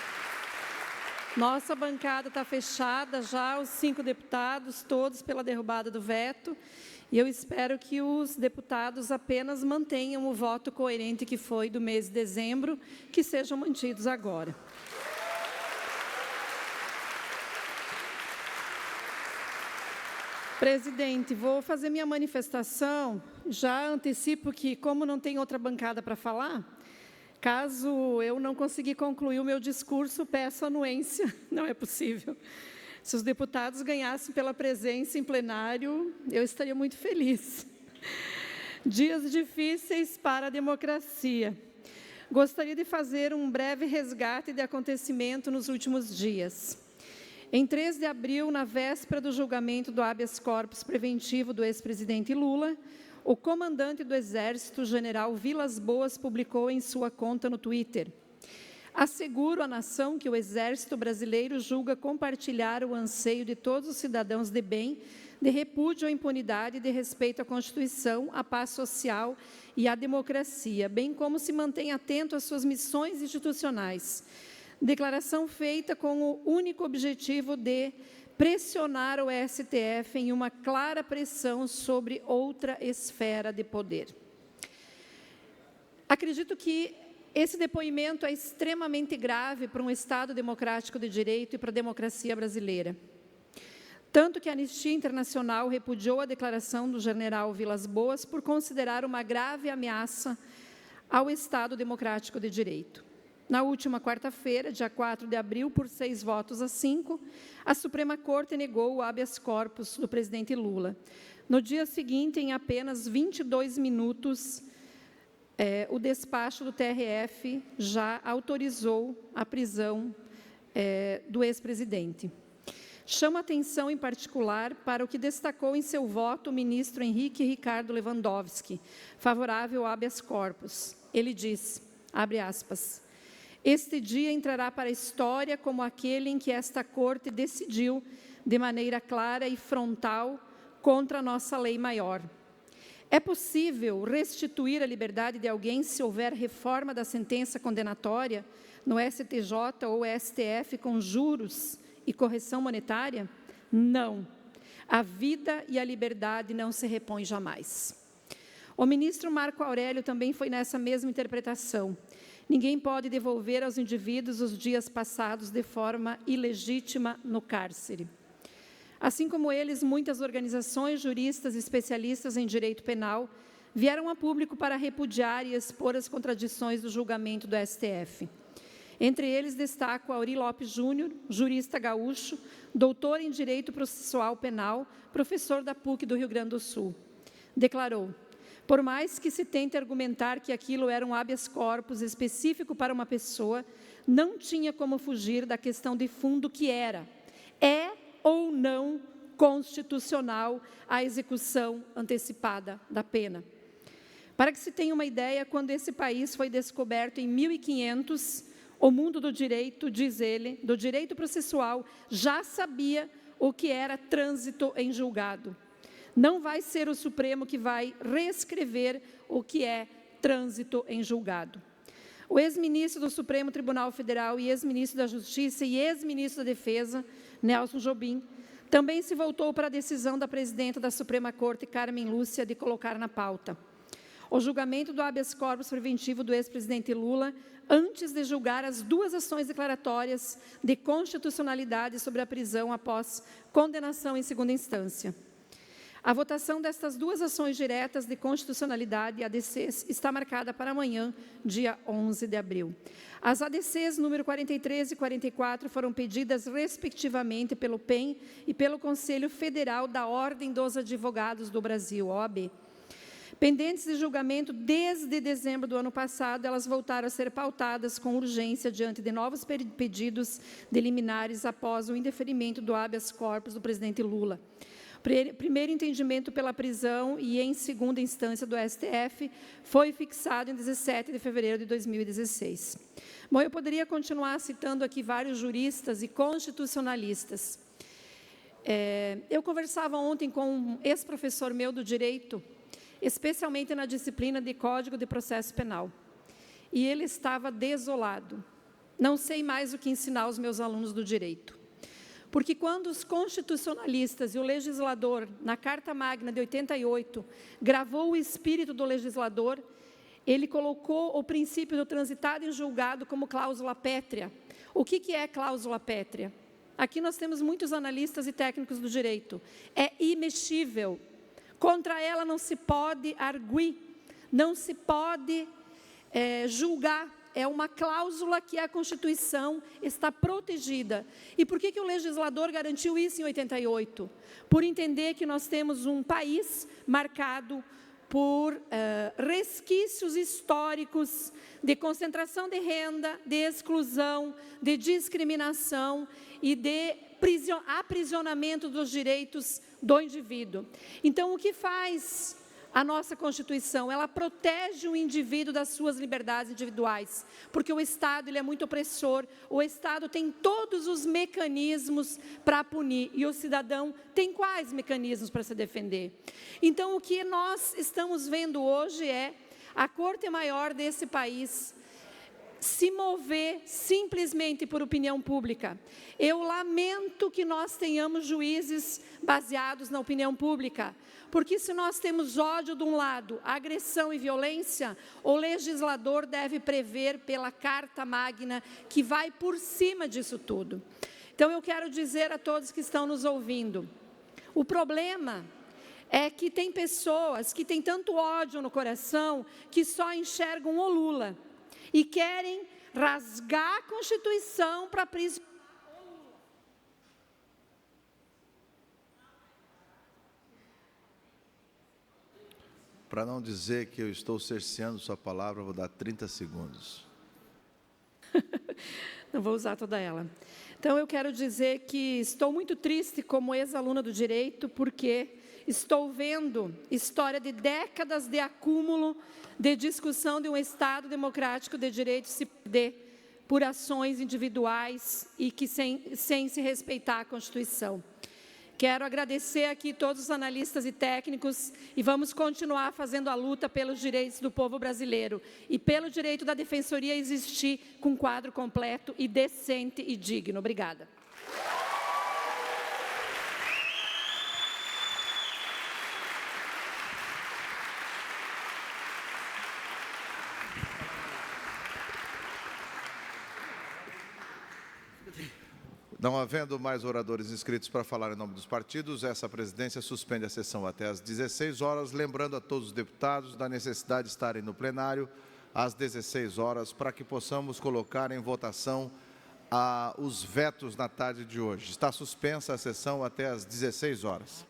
Nossa bancada está fechada já, os 5 deputados, todos pela derrubada do veto, e eu espero que os deputados apenas mantenham o voto coerente que foi do mês de dezembro, que sejam mantidos agora. Presidente, vou fazer minha manifestação. Já antecipo que, como não tem outra bancada para falar, caso eu não conseguir concluir o meu discurso, peço anuência. Não é possível. Se os deputados ganhassem pela presença em plenário, eu estaria muito feliz. Dias difíceis para a democracia. Gostaria de fazer um breve resgate de acontecimento nos últimos dias. Em 3 de abril, na véspera do julgamento do habeas corpus preventivo do ex-presidente Lula, o comandante do Exército, general Vilas Boas, publicou em sua conta no Twitter: asseguro à nação que o Exército brasileiro julga compartilhar o anseio de todos os cidadãos de bem, de repúdio à impunidade e de respeito à Constituição, à paz social e à democracia, bem como se mantém atento às suas missões institucionais. Declaração feita com o único objetivo de pressionar o STF em uma clara pressão sobre outra esfera de poder. Acredito que esse depoimento é extremamente grave para um Estado democrático de direito e para a democracia brasileira. Tanto que a Anistia Internacional repudiou a declaração do general Vilas Boas por considerar uma grave ameaça ao Estado democrático de direito. Na última quarta-feira, dia 4 de abril, por 6 votos a 5, a Suprema Corte negou o habeas corpus do presidente Lula. No dia seguinte, em apenas 22 minutos, o despacho do TRF já autorizou a prisão do ex-presidente. Chama atenção, em particular, para o que destacou em seu voto o ministro Henrique Ricardo Lewandowski, favorável ao habeas corpus. Ele diz, abre aspas, este dia entrará para a história como aquele em que esta Corte decidiu, de maneira clara e frontal, contra a nossa lei maior. É possível restituir a liberdade de alguém se houver reforma da sentença condenatória no STJ ou STF com juros e correção monetária? Não. A vida e a liberdade não se repõem jamais. O ministro Marco Aurélio também foi nessa mesma interpretação. Ninguém pode devolver aos indivíduos os dias passados de forma ilegítima no cárcere. Assim como eles, muitas organizações, juristas e especialistas em direito penal vieram a público para repudiar e expor as contradições do julgamento do STF. Entre eles, destaco Auri Lopes Júnior, jurista gaúcho, doutor em Direito Processual Penal, professor da PUC do Rio Grande do Sul. Declarou, por mais que se tente argumentar que aquilo era um habeas corpus específico para uma pessoa, não tinha como fugir da questão de fundo que era, é ou não constitucional a execução antecipada da pena. Para que se tenha uma ideia, quando esse país foi descoberto em 1500, o mundo do direito, diz ele, do direito processual, já sabia o que era trânsito em julgado. Não vai ser o Supremo que vai reescrever o que é trânsito em julgado. O ex-ministro do Supremo Tribunal Federal e ex-ministro da Justiça e ex-ministro da Defesa, Nelson Jobim, também se voltou para a decisão da presidenta da Suprema Corte, Carmen Lúcia, de colocar na pauta o julgamento do habeas corpus preventivo do ex-presidente Lula, antes de julgar as 2 ações declaratórias de constitucionalidade sobre a prisão após condenação em segunda instância. A votação destas 2 ações diretas de constitucionalidade, ADCs, está marcada para amanhã, dia 11 de abril. As ADCs número 43 e 44 foram pedidas, respectivamente, pelo PEN e pelo Conselho Federal da Ordem dos Advogados do Brasil, OAB. Pendentes de julgamento desde dezembro do ano passado, elas voltaram a ser pautadas com urgência diante de novos pedidos de liminares após o indeferimento do habeas corpus do presidente Lula. Primeiro entendimento pela prisão e em segunda instância do STF foi fixado em 17 de fevereiro de 2016. Bom, eu poderia continuar citando aqui vários juristas e constitucionalistas. Eu conversava ontem com um ex-professor meu do direito, especialmente na disciplina de Código de Processo Penal. E ele estava desolado. Não sei mais o que ensinar aos meus alunos do direito. Porque quando os constitucionalistas e o legislador, na Carta Magna de 88, gravou o espírito do legislador, ele colocou o princípio do transitado em julgado como cláusula pétrea. O que é cláusula pétrea? Aqui nós temos muitos analistas e técnicos do direito. É imexível. Contra ela não se pode arguir, não se pode julgar. É uma cláusula que a Constituição está protegida. E por que o legislador garantiu isso em 88? Por entender que nós temos um país marcado por resquícios históricos de concentração de renda, de exclusão, de discriminação e de aprisionamento dos direitos do indivíduo. Então, o que faz a nossa Constituição? Ela protege o indivíduo das suas liberdades individuais, porque o Estado ele é muito opressor, o Estado tem todos os mecanismos para punir, e o cidadão tem quais mecanismos para se defender? Então, o que nós estamos vendo hoje é a Corte Maior desse país se mover simplesmente por opinião pública. Eu lamento que nós tenhamos juízes baseados na opinião pública, porque se nós temos ódio de um lado, agressão e violência, o legislador deve prever pela Carta Magna que vai por cima disso tudo. Então eu quero dizer a todos que estão nos ouvindo, o problema é que tem pessoas que têm tanto ódio no coração que só enxergam o Lula e querem rasgar a Constituição para aprisionar. Para não dizer que eu estou cerceando sua palavra, vou dar 30 segundos. Não vou usar toda ela. Então, eu quero dizer que estou muito triste como ex-aluna do direito, porque estou vendo história de décadas de acúmulo, de discussão de um Estado democrático de direito se perder por ações individuais e que sem se respeitar a Constituição. Quero agradecer aqui todos os analistas e técnicos e vamos continuar fazendo a luta pelos direitos do povo brasileiro e pelo direito da Defensoria existir com um quadro completo e decente e digno. Obrigada. Não havendo mais oradores inscritos para falar em nome dos partidos, essa presidência suspende a sessão até às 16 horas, lembrando a todos os deputados da necessidade de estarem no plenário às 16 horas, para que possamos colocar em votação os vetos na tarde de hoje. Está suspensa a sessão até às 16 horas.